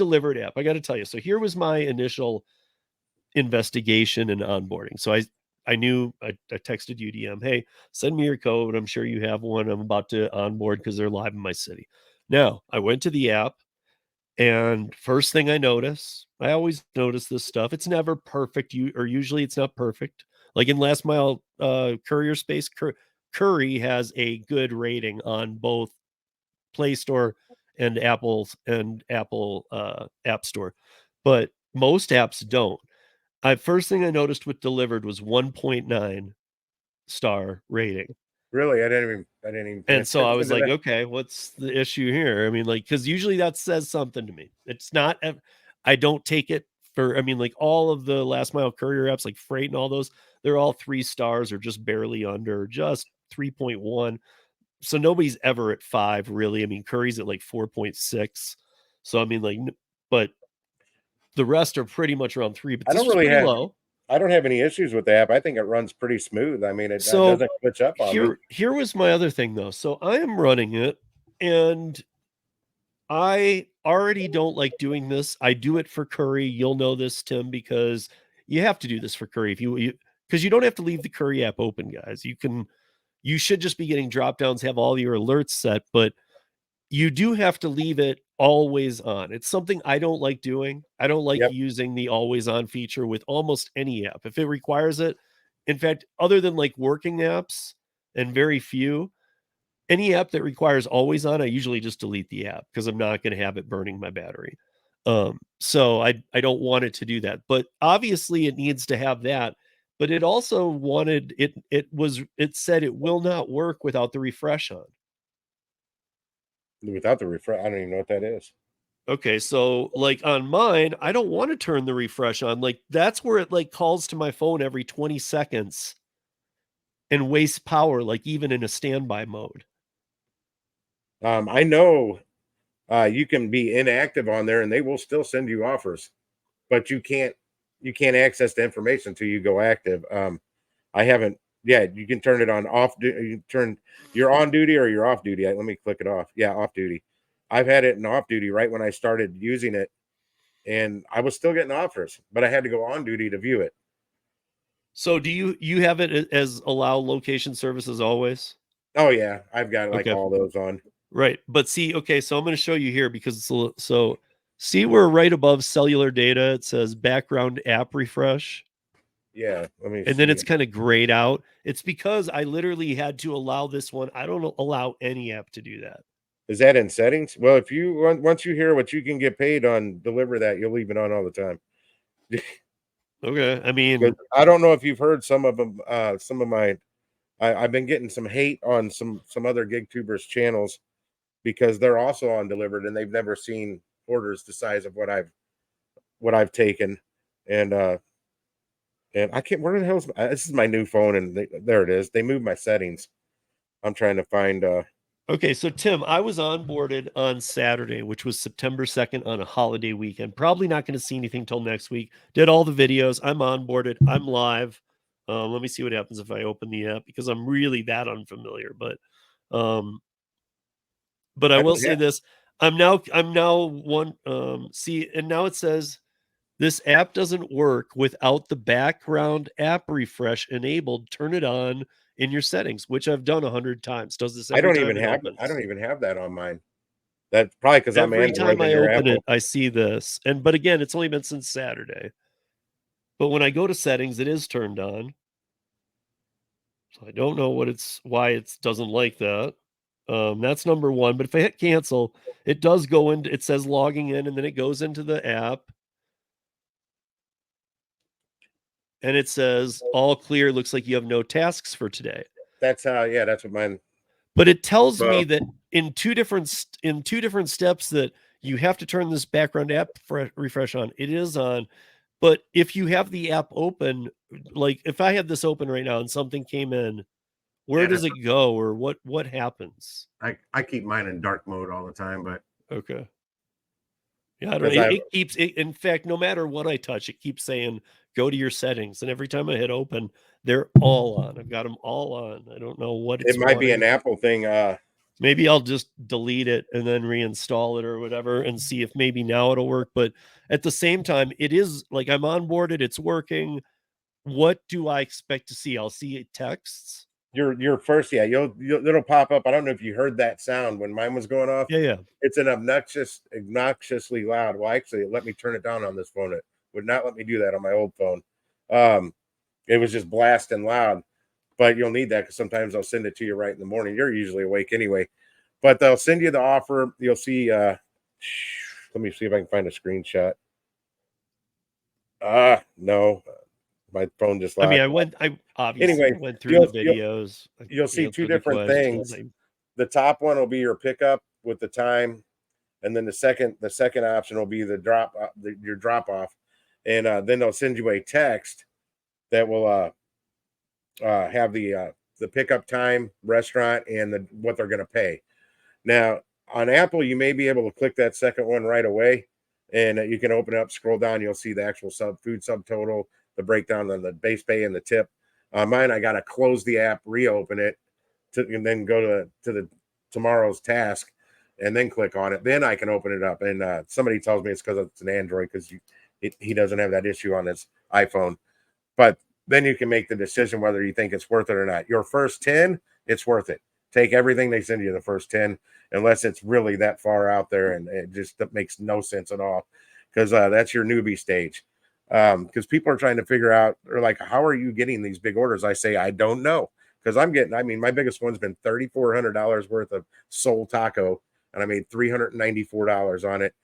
Dlivrd app. I got to tell you. So here was my initial investigation and onboarding. So I knew I texted UDM, hey, send me your code. I'm sure you have one. I'm about to onboard because they're live in my city. Now I went to the app, and first thing I notice, I always notice this stuff. It's never perfect, or usually it's not perfect. Like in last mile courier space, Curry has a good rating on both Play Store and Apple App Store, but most apps don't. First thing I noticed with Dlivrd was 1.9 star rating. Really? I didn't even And so I was like, okay, what's the issue here? I mean, like, because usually that says something to me. It's not, I don't take it for, I mean, like all of the last mile courier apps, like Freight and all those, they're all 3 stars or just barely under, just 3.1. So nobody's ever at 5, really. I mean, Curry's at like 4.6. So, I mean, like, but the rest are pretty much around 3, but this was pretty low. I don't have any issues with the app. I think it runs pretty smooth. I mean, it doesn't glitch up on me. Here was my other thing, though. So I am running it, and I already don't like doing this. I do it for Curry. You'll know this, Tim, because you have to do this for Curry. Because you don't have to leave the Curry app open, guys. You should just be getting drop downs, have all your alerts set, but you do have to leave it always on. It's something I don't like doing. I don't like using the always on feature with almost any app. If it requires it, in fact, other than like working apps and very few, any app that requires always on, I usually just delete the app because I'm not going to have it burning my battery. So I don't want it to do that. But obviously it needs to have that. But it also wanted it said it will not work without the refresh on. Without the refresh, I don't even know what that is. Okay, so like on mine, I don't want to turn the refresh on. Like that's where it like calls to my phone every 20 seconds and wastes power, like even in a standby mode. I know you can be inactive on there and they will still send you offers, but you can't access the information until you go active. I haven't. Yeah, you can turn it on off. You turn you're on duty or you're off duty. Let me click it off. Yeah, off duty. I've had it in off duty right when I started using it, and I was still getting offers, but I had to go on duty to view it. So do you have it as allow location services always? Oh yeah, I've got like all those on. Right, but see, okay, so I'm going to show you here because it's so see where right above cellular data it says background app refresh. Yeah, let me. And then it's kind of grayed out. It's because I literally had to allow this one. I don't allow any app to do that. Is that in settings? Well, if you once you hear what you can get paid on Dlivrd that, you'll leave it on all the time. Okay, I mean, I don't know if you've heard some of them. Some of my, I've been getting some hate on some other gig tubers channels because they're also on Dlivrd and they've never seen orders the size of what I've taken, and I can't. Where the hell's this is my new phone, and there it is. They moved my settings. I'm trying to find. Okay, so Tim, I was onboarded on Saturday, which was September 2nd on a holiday weekend. Probably not going to see anything till next week. Did all the videos. I'm onboarded. I'm live. Let me see what happens if I open the app because I'm really that unfamiliar. But I will say this: I'm now one. See, and now it says this app doesn't work without the background app refresh enabled. Turn it on in your settings, which I've done 100 times. Does this every time it opens? I don't even have that on mine. That's probably because I'm every time I open it, I see this. But again, it's only been since Saturday. But when I go to settings, it is turned on. So I don't know why it doesn't like that. That's number one. But if I hit cancel, it does go into, it says logging in, and then it goes into the app. And it says all clear. Looks like you have no tasks for today. That's that's what mine. But it tells me that in two different steps that you have to turn this background app refresh on. It is on, but if you have the app open, like if I had this open right now and something came in, where does it go, or what happens? I keep mine in dark mode all the time, but okay. Yeah, I don't know. It keeps it. In fact, no matter what I touch, it keeps saying go to your settings, and every time I hit open, they're all on. I've got them all on. I don't know what it might be an Apple thing. Maybe I'll just delete it and then reinstall it or whatever and see if maybe now it'll work. But at the same time, it is like I'm onboarded, it's working. What do I expect to see? I'll see texts. Your first, yeah, you'll it'll pop up. I don't know if you heard that sound when mine was going off. Yeah, yeah. It's an obnoxiously loud. Well, actually, it let me turn it down on this phone. It would not let me do that on my old phone. Um, it was just blasting loud. But you'll need that because sometimes I'll send it to you right in the morning. You're usually awake anyway. But they'll send you the offer. You'll see. Let me see if I can find a screenshot. No, my phone just I mean, locked. I obviously Anyway, I went through you'll the you'll videos, I you'll see two answered the different questions. things. The top one will be your pickup with the time, and then the second option will be the your drop off, and then they'll send you a text that will have the pickup time, restaurant, and what they're going to pay. Now on Apple, you may be able to click that second one right away, and you can open it up, scroll down, you'll see the actual food subtotal, the breakdown on the base pay and the tip. On mine, I got to close the app, reopen it, and then go to the tomorrow's task, and then click on it. Then I can open it up. And somebody tells me it's because it's an Android because he doesn't have that issue on his iPhone. But then you can make the decision whether you think it's worth it or not. Your first 10, it's worth it. Take everything they send you the first 10, unless it's really that far out there and it just makes no sense at all. Because that's your newbie stage. Because people are trying to figure out, they're like, how are you getting these big orders? I say, I don't know. Because I mean, my biggest one's been $3,400 worth of soul taco, and I made $394 on it.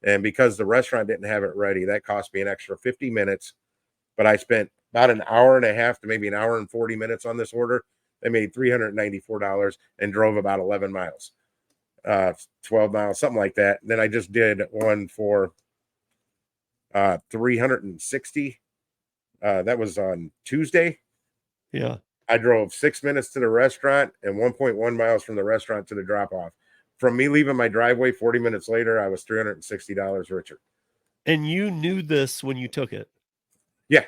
And because the restaurant didn't have it ready, that cost me an extra 50 minutes. But I spent about an hour and a half to maybe an hour and 40 minutes on this order. I made $394 and drove about 11 miles, 12 miles, something like that. Then I just did one for 360. That was on Tuesday. Yeah. I drove 6 minutes to the restaurant and 1.1 miles from the restaurant to the drop off. From me leaving my driveway 40 minutes later, I was $360 richer. And you knew this when you took it. Yeah.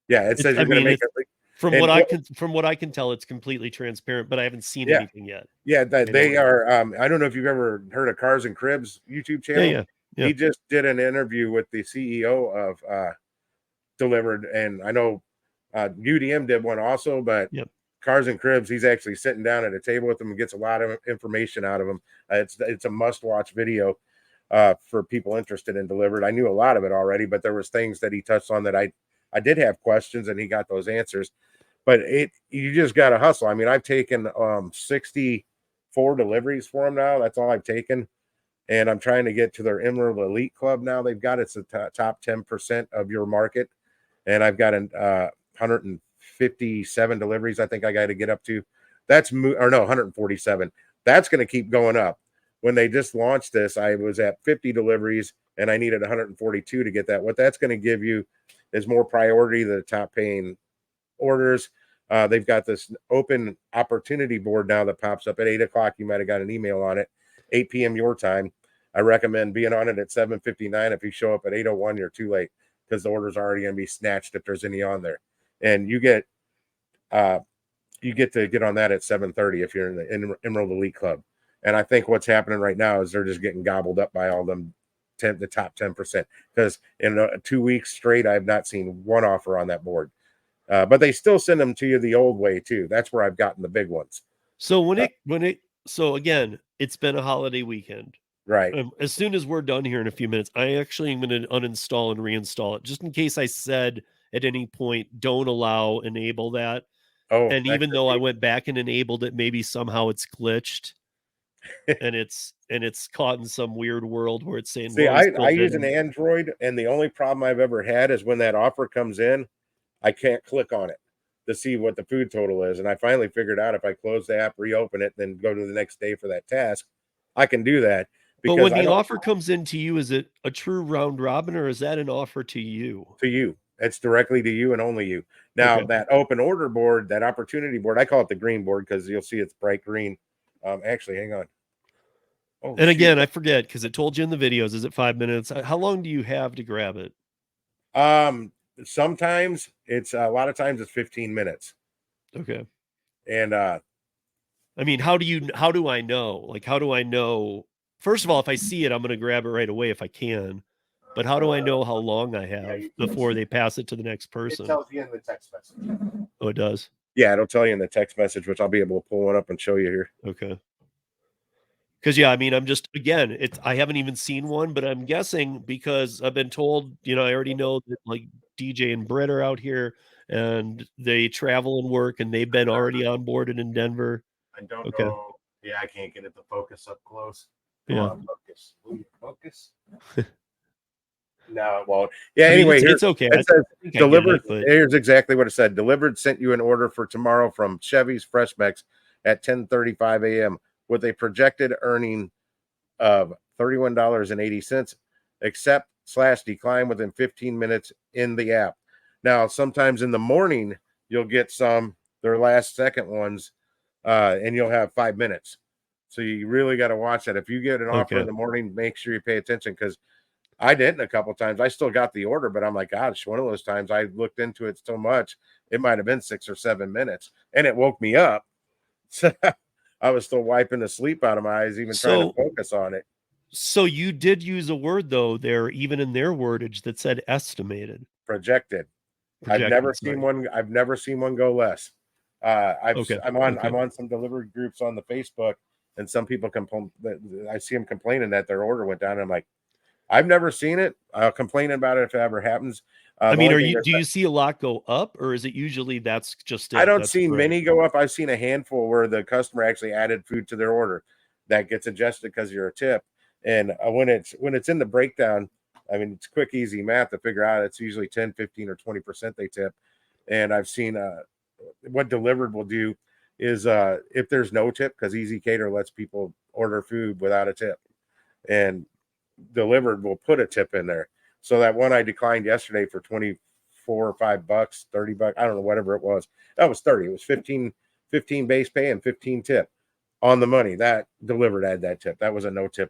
Yeah. It says I you're going to mean, make it's it. from And what I can tell, it's completely transparent, but I haven't seen yeah, anything yet. yeah, that I don't they know. are. I don't know if you've ever heard of Cars and Cribs YouTube Yeah, channel. yeah, yeah, He just did an interview with the CEO of Dlivrd, and I know UDM did one also, but yep. Cars and Cribs, he's actually sitting down at a table with them and gets a lot of information out of them. It's a must watch video for people interested in Dlivrd. I knew a lot of it already, but there was things that he touched on that I did have questions, and he got those answers. But you just got to hustle. I mean, I've taken 64 deliveries for him now. That's all I've taken, and I'm trying to get to their Emerald Elite Club now. They've got it's the top 10% of your market, and I've got 157 deliveries. I think I got to get up to. That's or no 147. That's going to keep going up. When they just launched this, I was at 50 deliveries, and I needed 142 to get that. What that's going to give you is more priority to the top paying orders. They've got this open opportunity board now that pops up at 8 o'clock. You might have got an email on it, 8 p.m. your time. I recommend being on it at 7:59. If you show up at 8:01, you're too late because the order's already going to be snatched if there's any on there. And uh, you get to get on that at 7:30 if you're in the Emerald Elite Club. And I think what's happening right now is they're just getting gobbled up by all them the top 10%. Because in 2 weeks straight, I have not seen one offer on that board. But they still send them to you the old way too. That's where I've gotten the big ones. So so again, it's been a holiday weekend. Right. As soon as we're done here in a few minutes, I actually am going to uninstall and reinstall it just in case I said at any point, don't allow, enable that. Oh, And that even could though I be. went back and enabled it, maybe somehow it's glitched and it's caught in some weird world where it's saying, See, well, he I still use an didn't. Android, and the only problem I've ever had is when that offer comes in, I can't click on it to see what the food total is. And I finally figured out if I close the app, reopen it, then go to the next day for that task, I can do that But because when I the don't offer comes in to you, is it a true round robin or is that an offer to you? to you. It's directly to you and only you. Now Okay. that open order board, that opportunity board, I call it the green board because you'll see it's bright green. Actually, hang on. Oh And shoot. again, I forget because it told you in the videos, is it 5 minutes? How long do you have to grab it? Um, sometimes it's a lot of times it's 15 minutes. Okay. And I mean, how do I know? Like, how do I know? First of all, if I see it, I'm going to grab it right away if I can. But how do I know how long I Yeah, have before they pass it to the next it person? tells you in the text message. Oh, it does. Yeah, it'll tell you in the text message, which I'll be able to pull one up and show you here. Okay. Because yeah, I mean, I'm just again, I haven't even seen one, but I'm guessing because I've been told, I already know that like DJ and Britt are out here and they travel and work and they've been already onboarded in Denver. I don't Okay. know. Yeah, I can't get it to focus up close. Come Yeah. on, focus. Will you focus? No, it won't. Yeah, I mean, anyway, here it's okay. it says think I get delivered. it, but Here's exactly what it said. Delivered sent you an order for tomorrow from Chevy's Fresh Mex at 10:35 a.m. with a projected earning of $31.80. Accept/decline within 15 minutes in the app. Now, sometimes in the morning, you'll get their last second ones, and you'll have 5 minutes. So you really got to watch that. If you get an offer in okay. the morning, make sure you pay attention because I didn't a couple times. I still got the order, but I'm like, gosh, one of those times I looked into it so much, it might have been 6 or 7 minutes, and it woke me up. So I was still wiping the sleep out of my eyes, even trying to So focus on it. so you did use a word though there, even in their wordage that said estimated, Projected. projected. Sorry. I've never seen one go less. Okay. I'm on some delivery groups on the Facebook, and some people complain. I see them complaining that their order went down. And I'm like, I've never seen it. I'll complain about it if it ever happens. I The mean, only thing do you see a lot go up or is it usually that's just I it? don't That's see great. many go up. I've seen a handful where the customer actually added food to their order that gets adjusted because you're a tip. And when it's in the breakdown, I mean, it's quick, easy math to figure out. It's usually 10, 15, or 20% they tip. And I've seen what Dlivrd will do is if there's no tip, because Easy Cater lets people order food without a tip, and Dlivrd will put a tip in there. So that one I declined yesterday for 24 or $5, $30, I don't know, whatever it was. That was 30. It was 15 base pay and 15 tip on the money. That Dlivrd had that tip. That was a no tip